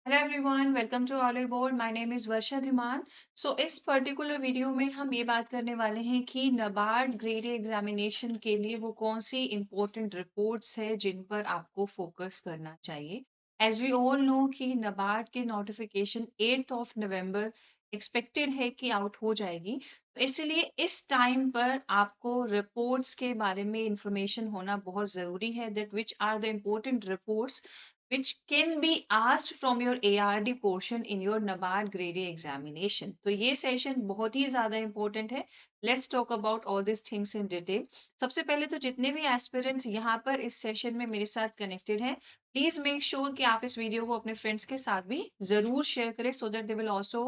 Hello everyone, welcome to aboard. My name is Varsha Dhiman. इस particular video में हम ये बात करने वाले हैं कि नबार्ड ग्रेड ए एग्जामिनेशन के लिए वो कौन सी इंपॉर्टेंट रिपोर्ट्स है जिन पर आपको फोकस करना चाहिए। एज वी ऑल नो कि नबार्ड के नोटिफिकेशन 8 ऑफ नवंबर एक्सपेक्टेड है कि आउट हो जाएगी, तो इसलिए इस टाइम पर आपको रिपोर्ट्स के बारे में इंफॉर्मेशन होना बहुत ज़रूरी है, that which are the important reports which can be asked from your ARD portion in your NABARD grade A examination. तो ये सेशन बहुत ही ज़्यादा इंपॉर्टेंट है। Let's talk about all these things in detail. सबसे पहले तो जितने भी एस्पिरेंट्स यहाँ पर इस सेशन में मेरे साथ कनेक्टेड हैं, प्लीज मेक श्योर कि आप इस वीडियो को अपने फ्रेंड्स के साथ भी जरूर शेयर करें so that they will also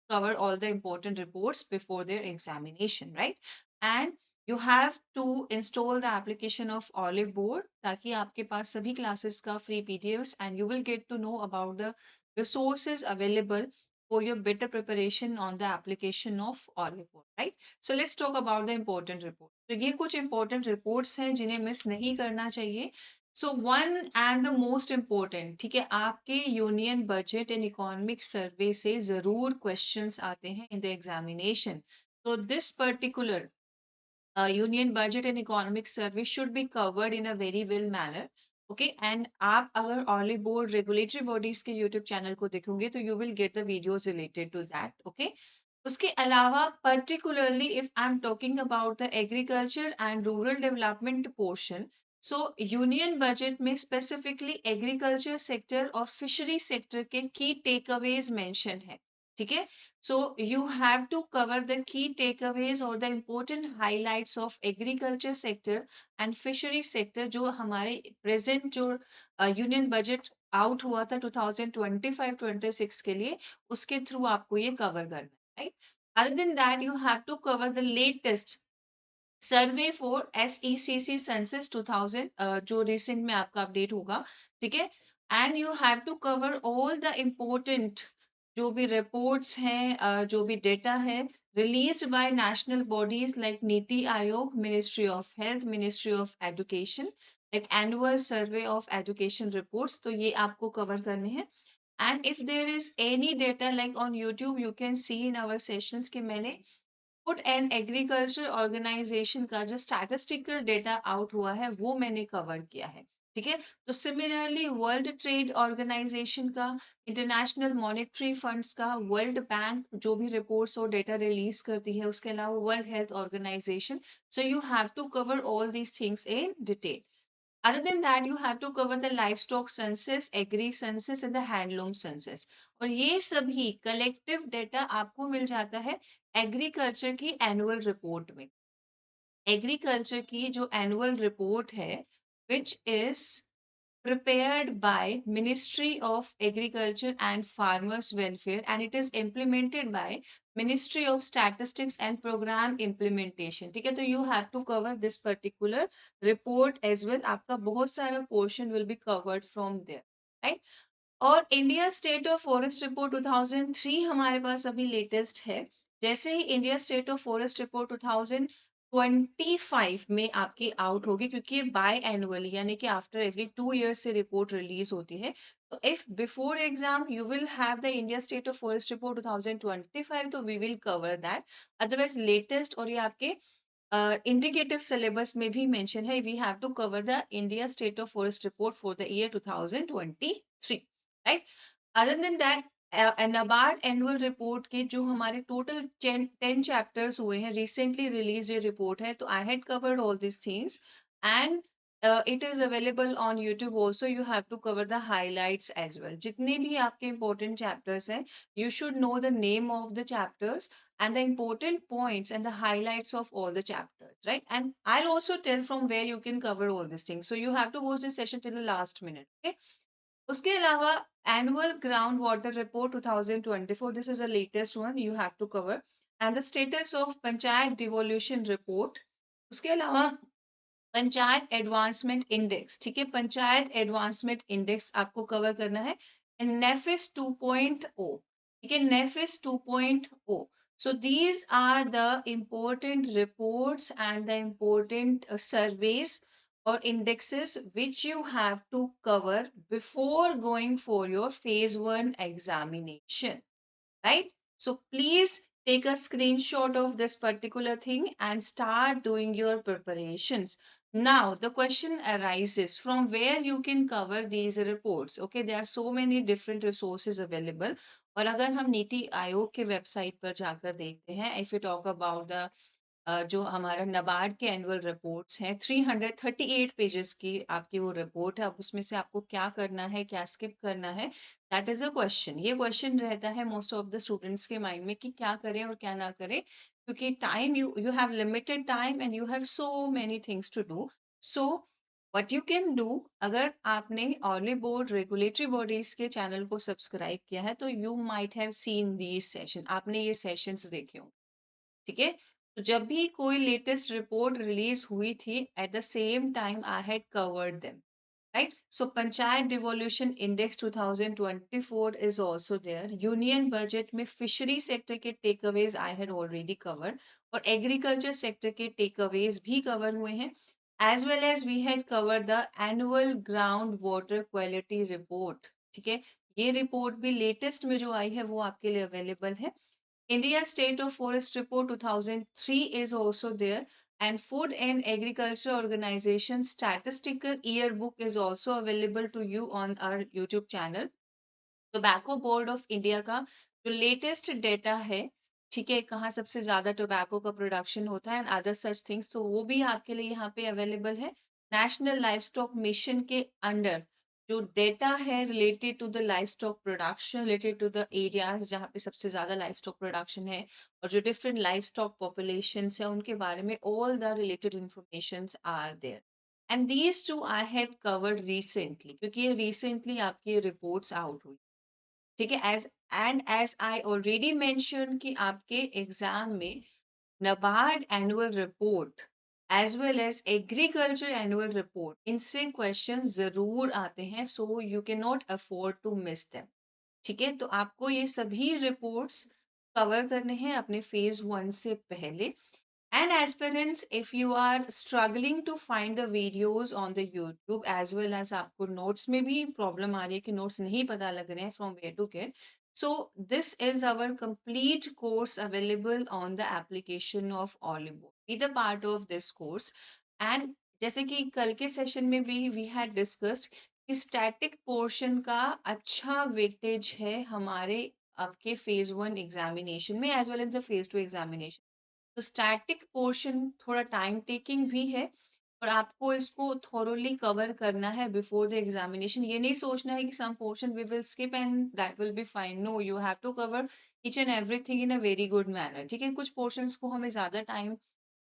cover all the important reports before their examination, right? And you have to install the application of Olive Board ताकि आपके पास सभी classes का free PDFs and you will get to know about the resources available for your better preparation on the application of Olive Board, right? So let's talk about the important report. तो ये कुछ important reports हैं जिन्हें miss नहीं करना चाहिए. So one and the most important, ठीक है, आपके union budget and economic survey से जरूर questions आते हैं in the examination. So this particular union budget and economic survey should be covered in a very well manner. Okay, and आप अगर ऑली बोर्ड रेगुलेटरी बॉडीज के यूट्यूब चैनल को देखोगे तो you will get the videos related to that. Okay, उसके अलावा particularly if I am talking about the agriculture and rural development portion, so union budget में स्पेसिफिकली एग्रीकल्चर सेक्टर और fishery sector के की take Awez mention है. ठीक है, so you have to cover the key takeaways or the important highlights of agriculture sector and fishery sector जो हमारे present जो यूनियन बजट आउट हुआ था 2025-26 के लिए, उसके थ्रू आपको ये कवर करना है, right? Other than that, you have to cover the latest survey for SECC census 2000 जो रिसेंट में आपका अपडेट होगा. ठीक है, and you have to cover all the important जो भी रिपोर्ट्स हैं, जो भी डेटा है released by national bodies like NITI Aayog, ministry of health, ministry of education, like annual survey of education reports. तो ये आपको कवर करने हैं. And if there is any data like on YouTube you can C in our sessions कि मैंने food and agriculture organisation का जो statistical data out हुआ है वो मैंने कवर किया है. ठीक है, तो सिमिलरली वर्ल्ड ट्रेड ऑर्गेनाइजेशन का, इंटरनेशनल मॉनेटरी फंड्स का, वर्ल्ड बैंक जो भी रिपोर्ट्स और डेटा रिलीज करती है, उसके अलावा world health organisation. So you have to cover all these things in detail. Other than that, you have to cover the livestock census, agri census and the handloom census. और ये सभी collective data आपको मिल जाता है agriculture की annual report में. Agriculture की जो एनुअल रिपोर्ट है which is prepared by Ministry of Agriculture and Farmers Welfare and it is implemented by Ministry of Statistics and Program Implementation. ठीक है, तो you have to cover this particular report as well. आपका बहुत सारा portion will be covered from there, right? और India state of forest report 2003 हमारे पास अभी लेटेस्ट है. जैसे ही India state of forest report 2025 में आपकी आउट होगी, क्योंकि ये बाय एनुअली यानी कि आफ्टर एवरी 2 years से रिपोर्ट रिलीज होती है. तो if before exam you will have the India state of forest report 2025, तो we will cover that. Otherwise latest और ये आपके इंडिकेटिव सिलेबस में भी मेंशन है, we have to cover the India state of forest report for the year 2023, right? Other than that NABARD annual report के जो हमारे टोटल 10 चैप्टर्स हुए हैं, रिसेंटली रिलीज ये रिपोर्ट है, तो I had covered all this things and it is available on YouTube also. You have to cover the highlights as well. जितने भी आपके इंपॉर्टेंट चैप्टर्स हैं, you should know the name of the chapters and the important points and the highlights of all the chapters, right? And I'll also tell from where you can cover all these things, so you have to watch this session till the last minute. Okay, उसके अलावा annual ground water report 2024, this is the latest one, you have to cover. And the status of panchayat devolution report. उसके अलावा panchayat advancement index. ठीक है, panchayat advancement index आपको cover करना है. नेफिस 2.0. ठीक है, नेफिस 2.0. So these are the important reports and the important surveys or indexes which you have to cover before going for your phase 1 examination, right? So please take a screenshot of this particular thing and start doing your preparations. Now the question arises from where you can cover these reports. Okay, there are so many different resources available. और अगर हम नीति आयोग के website पर जाकर देखते हैं, if you talk about the जो हमारा नबार्ड के एनुअल रिपोर्ट्स हैं 338 पेजेस की आपकी वो रिपोर्ट है। अब उसमें से आपको क्या करना है, क्या स्किप करना है, दैट इज अ क्वेश्चन। ये क्वेश्चन रहता है मोस्ट ऑफ द स्टूडेंट्स के माइंड में कि क्या करें और क्या ना करें, क्योंकि time you have limited time and you have so many things to do. So what you can do, अगर आपने ऑर्ली बोर्ड रेगुलेटरी बॉडीज के चैनल को सब्सक्राइब किया है तो you might have seen these session, आपने ये सेशंस देखे होंगे, ठीक है? तो जब भी कोई लेटेस्ट रिपोर्ट रिलीज हुई थी, at the same time I had covered them, right? So Panchayat Devolution Index 2024 is also there. Union budget में fishery sector के takeaways I had already covered, और agriculture sector के takeaways भी cover हुए हैं, as well as we had covered the annual ground water quality report, ठीक है? ये रिपोर्ट भी लेटेस्ट में जो आई है वो आपके लिए अवेलेबल है। India State of Forest Report 2003 is also there, and Food and Agriculture Organization Statistical Yearbook is also available to you on our YouTube channel. Tobacco board of India का जो लेटेस्ट डेटा है, ठीक है, कहाँ सबसे ज्यादा tobacco का production होता है एंड अदर सच थिंग्स, तो वो भी आपके लिए यहाँ पे अवेलेबल है। नेशनल लाइफ स्टॉक मिशन के अंडर जो डेटा है related to the livestock production, related to the areas जहाँ पे सबसे ज्यादा लाइफ स्टॉक प्रोडक्शन है और जो डिफरेंट लाइफ स्टॉक पॉपुलेशन है उनके बारे में all the related information are there. And these two I have covered recently, क्योंकि ये रिसेंटली आपकी रिपोर्ट्स आउट हुई, ठीक है? एज आई ऑलरेडी मेंशन कि आपके एग्जाम में NABARD annual report as well as agriculture annual report, इनसे क्वेश्चन जरूर आते हैं, so you can not afford to miss them, ठीक है? तो आपको ये सभी रिपोर्ट्स कवर करने हैं अपने फेज 1 से पहले। And aspirants, if you are struggling to find the videos on the YouTube as well as आपको notes में भी problem आ रही है कि notes नहीं पता लग रहे हैं from where to get, so this is our complete course available on the application of Olivo. Be the part of this course. And जैसे कि कल के session में भी we had discussed कि static portion का अच्छा weightage है हमारे आपके phase 1 examination में as well as the phase 2 examination। तो स्टैटिक पोर्शन थोड़ा टाइम टेकिंग भी है और आपको इसको थोरोली कवर करना है बिफोर द एग्जामिनेशन। ये नहीं सोचना है कि some portion we will skip and that will be fine, no, you have to cover each and everything in a very good manner, ठीक है? कुछ पोर्शंस को हमें ज्यादा टाइम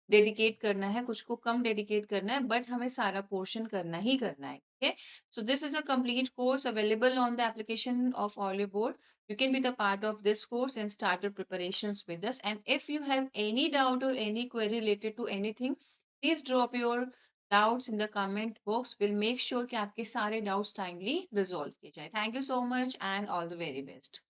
डेडिकेट करना है, कुछ को कम डेडिकेट करना है, बट हमें सारा पोर्शन करना ही करना है, ठीक है? So this is a complete course available on the application of Olive Board. You can be the part of this course and start your preparations with us. And if you have any doubt or any query related to anything, please drop your doubts in the comment box. We'll make sure कि आपके सारे doubts timely resolve किए जाए. Thank you so much and all the very best.